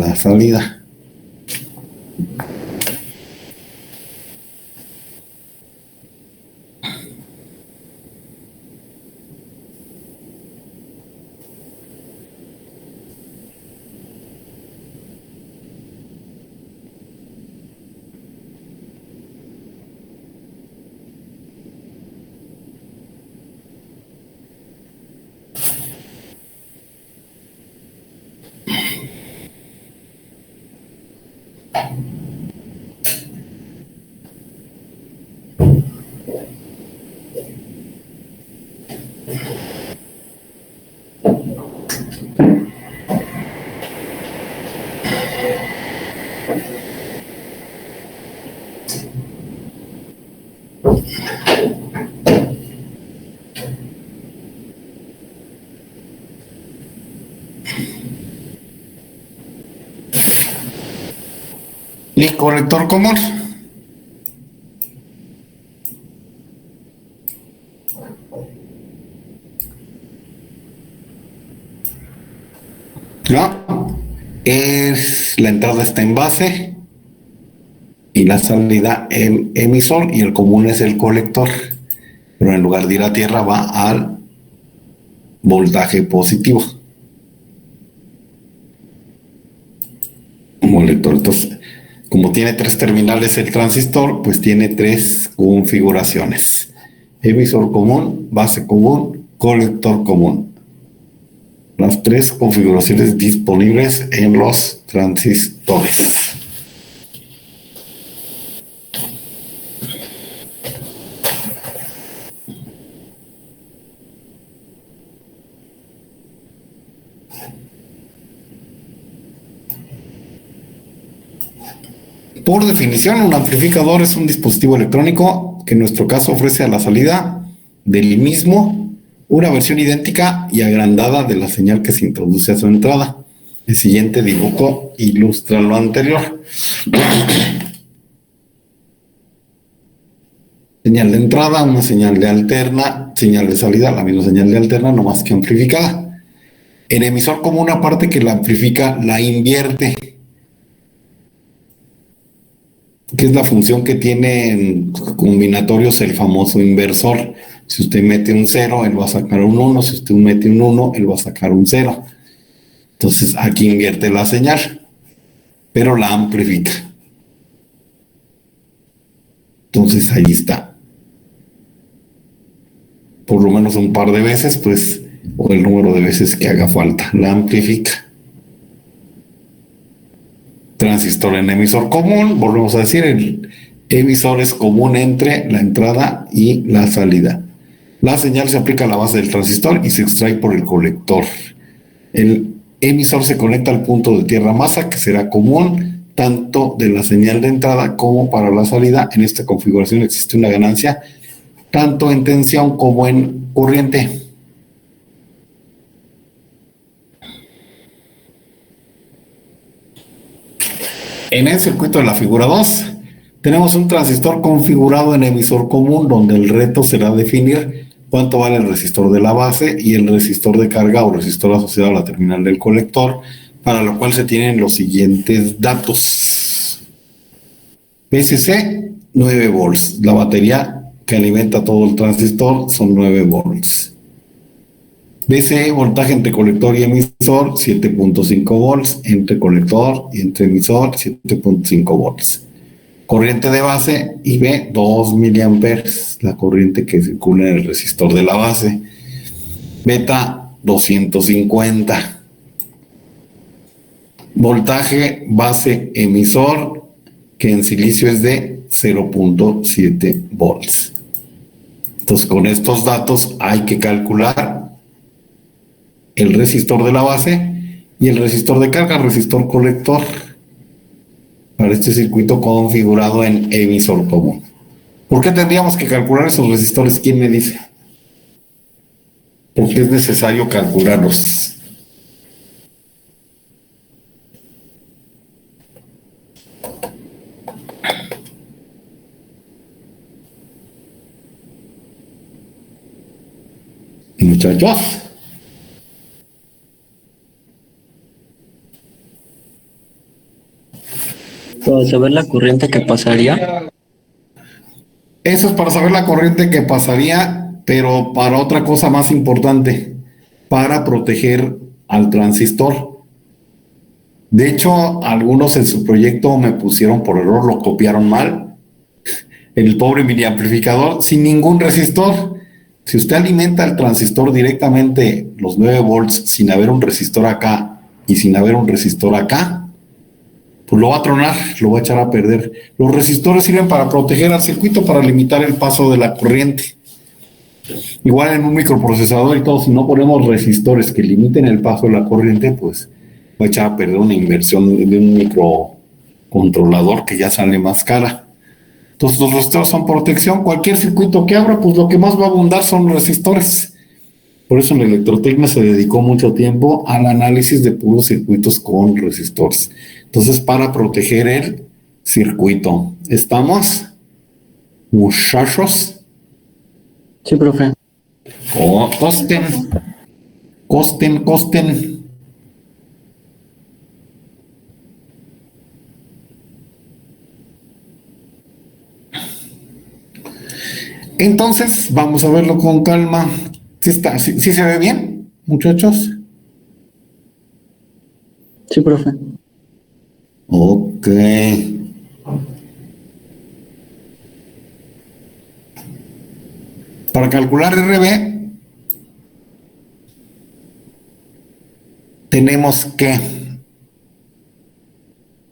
la salida. Y colector común. No, es la entrada está en base y la salida en emisor y el común es el colector, pero en lugar de ir a tierra va al voltaje positivo como lector. Entonces, como tiene tres terminales el transistor, pues tiene tres configuraciones: emisor común, base común, colector común. Las tres configuraciones disponibles en los transistores. Por definición, un amplificador es un dispositivo electrónico que en nuestro caso ofrece a la salida del mismo una versión idéntica y agrandada de la señal que se introduce a su entrada. El siguiente dibujo ilustra lo anterior. Señal de entrada, una señal de alterna, señal de salida, la misma señal de alterna, no más que amplificada. El emisor común, aparte que la amplifica, la invierte, que es la función que tiene en combinatorios el famoso inversor. Si usted mete un 0, él va a sacar un 1. Si usted mete un 1, él va a sacar un 0. Entonces aquí invierte la señal, pero la amplifica. Entonces ahí está. Por lo menos un par de veces, pues, o el número de veces que haga falta, la amplifica. Transistor en emisor común, volvemos a decir, el emisor es común entre la entrada y la salida. La señal se aplica a la base del transistor y se extrae por el colector. El emisor se conecta al punto de tierra masa, que será común tanto de la señal de entrada como para la salida. En esta configuración existe una ganancia tanto en tensión como en corriente. En el circuito de la figura 2 tenemos un transistor configurado en emisor común, donde el reto será definir cuánto vale el resistor de la base y el resistor de carga o resistor asociado a la terminal del colector, para lo cual se tienen los siguientes datos. PSC 9 volts, la batería que alimenta todo el transistor son 9 volts. BCE, voltaje entre colector y emisor, 7.5 volts, entre colector y entre emisor, 7.5 volts. Corriente de base, IB, 2 miliamperes, la corriente que circula en el resistor de la base. Beta, 250. Voltaje base emisor, que en silicio es de 0.7 volts. Entonces, con estos datos hay que calcular el resistor de la base y el resistor de carga, resistor colector, para este circuito configurado en emisor común. ¿Por qué tendríamos que calcular esos resistores? ¿Quién me dice? ¿Por qué es necesario calcularlos? Muchachos. Para saber la corriente que pasaría. Eso es para saber la corriente que pasaría, pero para otra cosa más importante, para proteger al transistor. De hecho, algunos en su proyecto me pusieron por error, lo copiaron mal, el pobre mini amplificador sin ningún resistor. Si usted alimenta el transistor directamente los 9 volts sin haber un resistor acá y sin haber un resistor acá, pues lo va a tronar, lo va a echar a perder. Los resistores sirven para proteger al circuito, para limitar el paso de la corriente. Igual en un microprocesador y todo, si no ponemos resistores que limiten el paso de la corriente, pues va a echar a perder una inversión de un microcontrolador que ya sale más cara. Entonces los resistores son protección. Cualquier circuito que abra, pues lo que más va a abundar son los resistores. Por eso en la electrotecnia se dedicó mucho tiempo al análisis de puros circuitos con resistores. Entonces, para proteger el circuito, ¿estamos, muchachos? Sí, profe. Costen, costen. Entonces, vamos a verlo con calma. ¿Sí se ve bien, muchachos? Sí, profe. Ok. Para calcular RB, tenemos que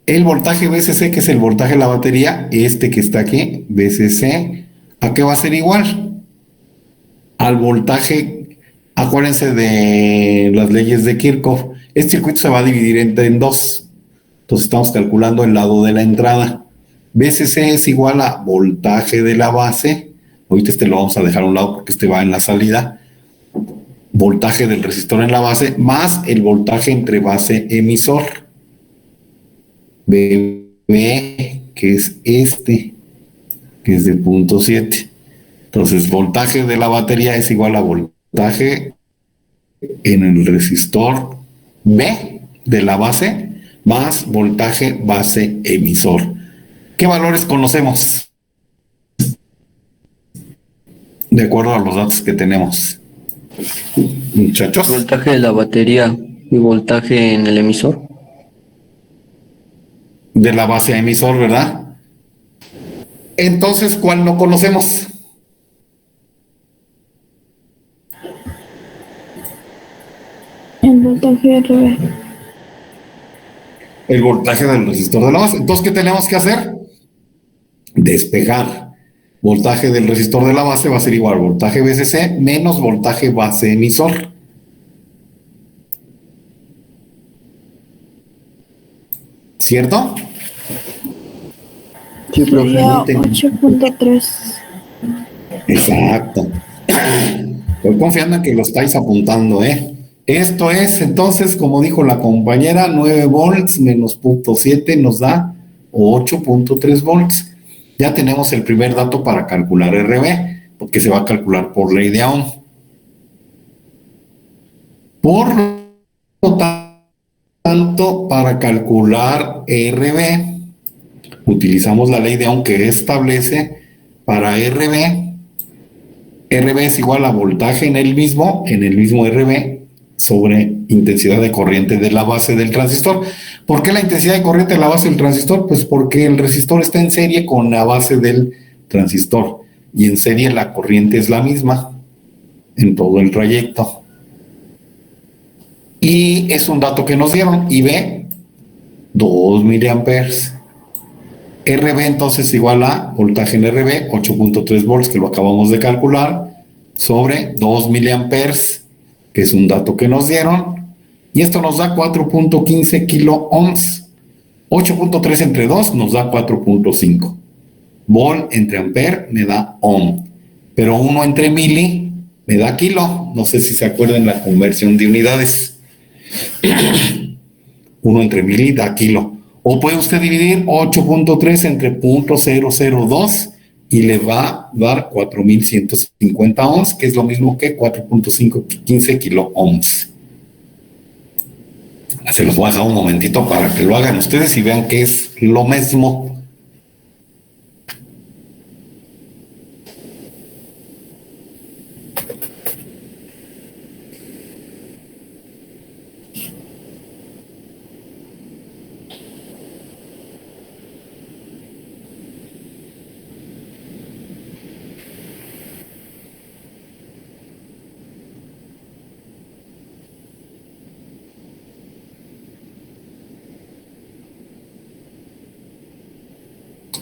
el voltaje VCC, que es el voltaje de la batería, este que está aquí, VCC, ¿a qué va a ser igual? Al voltaje, acuérdense de las leyes de Kirchhoff. Este circuito se va a dividir en dos. Entonces estamos calculando el lado de la entrada. VCC es igual a voltaje de la base. Ahorita este lo vamos a dejar a un lado porque este va en la salida. Voltaje del resistor en la base más el voltaje entre base emisor. BB, que es este, que es de 0.7. Entonces, voltaje de la batería es igual a voltaje en el resistor B de la base más voltaje base emisor. ¿Qué valores conocemos? De acuerdo a los datos que tenemos. Muchachos. Voltaje de la batería y voltaje en el emisor. De la base a emisor, ¿verdad? Entonces, ¿cuál no conocemos? El voltaje RB. El voltaje del resistor de la base. Entonces, ¿qué tenemos que hacer? Despejar. Voltaje del resistor de la base va a ser igual a voltaje VCC menos voltaje base emisor. ¿Cierto? Sí, profe. Sería 8.3. Exacto. Estoy confiando en que lo estáis apuntando, ¿eh? Esto es, entonces, como dijo la compañera, 9 volts menos 0.7 nos da 8.3 volts. Ya tenemos el primer dato para calcular RB, porque se va a calcular por ley de Ohm. Por lo tanto, para calcular RB, utilizamos la ley de Ohm que establece para RB es igual a voltaje en el mismo RB sobre intensidad de corriente de la base del transistor. ¿Por qué la intensidad de corriente de la base del transistor? Pues porque el resistor está en serie con la base del transistor y en serie la corriente es la misma en todo el trayecto. Y es un dato que nos dieron, IB 2 miliamperes. RB entonces igual a voltaje en RB 8.3 volts que lo acabamos de calcular sobre 2 miliamperes, que es un dato que nos dieron, y esto nos da 4.15 kilo ohms. 8.3 entre 2 nos da 4.5 volt entre amper me da ohm, pero 1 entre mili me da kilo. No sé si se acuerdan la conversión de unidades. 1 entre mili da kilo. O puede usted dividir 8.3 entre 0.002 y le va a dar 4.150 ohms, que es lo mismo que 4.515 kilo ohms. Se los voy a dejar un momentito para que lo hagan ustedes y vean que es lo mismo.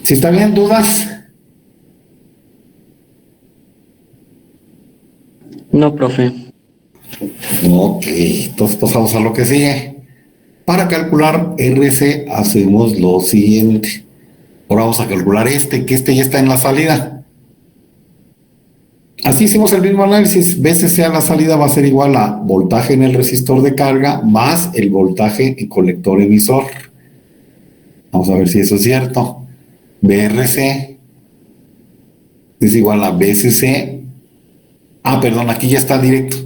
Si está bien, dudas. No, profe. Ok, entonces pasamos a lo que sigue. Para calcular RC hacemos lo siguiente. Ahora vamos a calcular que este ya está en la salida. Así hicimos el mismo análisis. VCC a la salida va a ser igual a voltaje en el resistor de carga más el voltaje en colector emisor. Vamos a ver si eso es cierto. VRC es igual a VCC. Perdón, aquí ya está directo.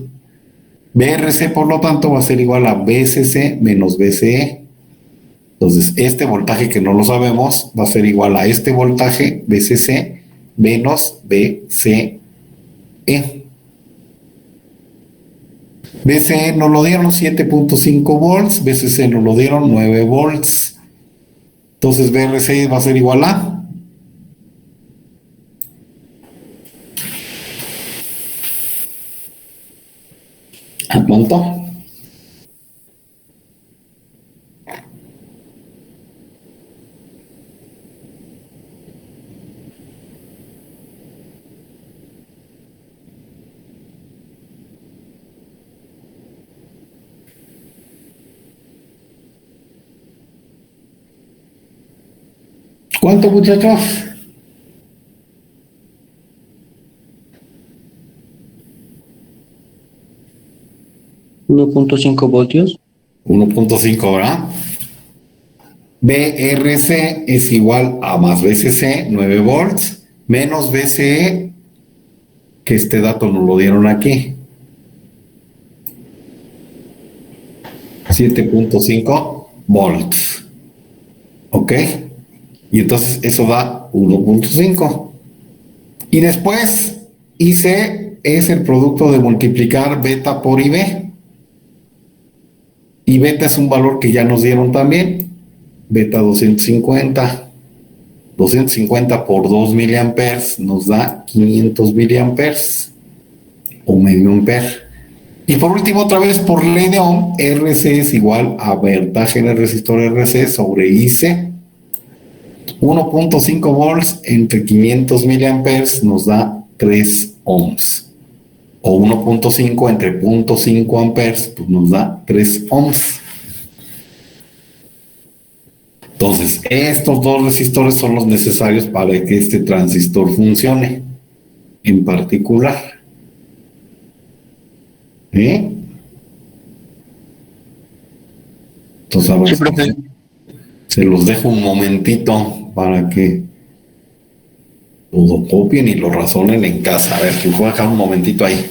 VRC, por lo tanto, va a ser igual a VCC menos VCE. Entonces, este voltaje que no lo sabemos va a ser igual a este voltaje VCC menos VCE. VCE nos lo dieron 7.5 volts, VCC nos lo dieron 9 volts. Entonces, VRC va a ser igual a... ¿A cuánto? ¿Cuánto, muchachos? ¿1.5 voltios? 1.5, ¿verdad? VRC es igual a más VCC, 9 volts, menos VCE, que este dato nos lo dieron aquí. 7.5 volts. ¿Ok? Y entonces eso da 1.5. Y después, IC es el producto de multiplicar beta por IB. Y beta es un valor que ya nos dieron también. Beta 250. 250 por 2 miliamperes nos da 500 miliamperes. O medio ampere. Y por último, otra vez por ley de Ohm, RC es igual a voltaje en el resistor RC sobre IC. 1.5 volts entre 500 miliamperes nos da 3 ohms. O 1.5 entre 0.5 amperes pues nos da 3 ohms. Entonces, estos dos resistores son los necesarios para que este transistor funcione en particular. Entonces, a ver, Sí, profe. se los dejo un momentito para que lo copien y lo razonen en casa. A ver, les voy a dejar un momentito ahí.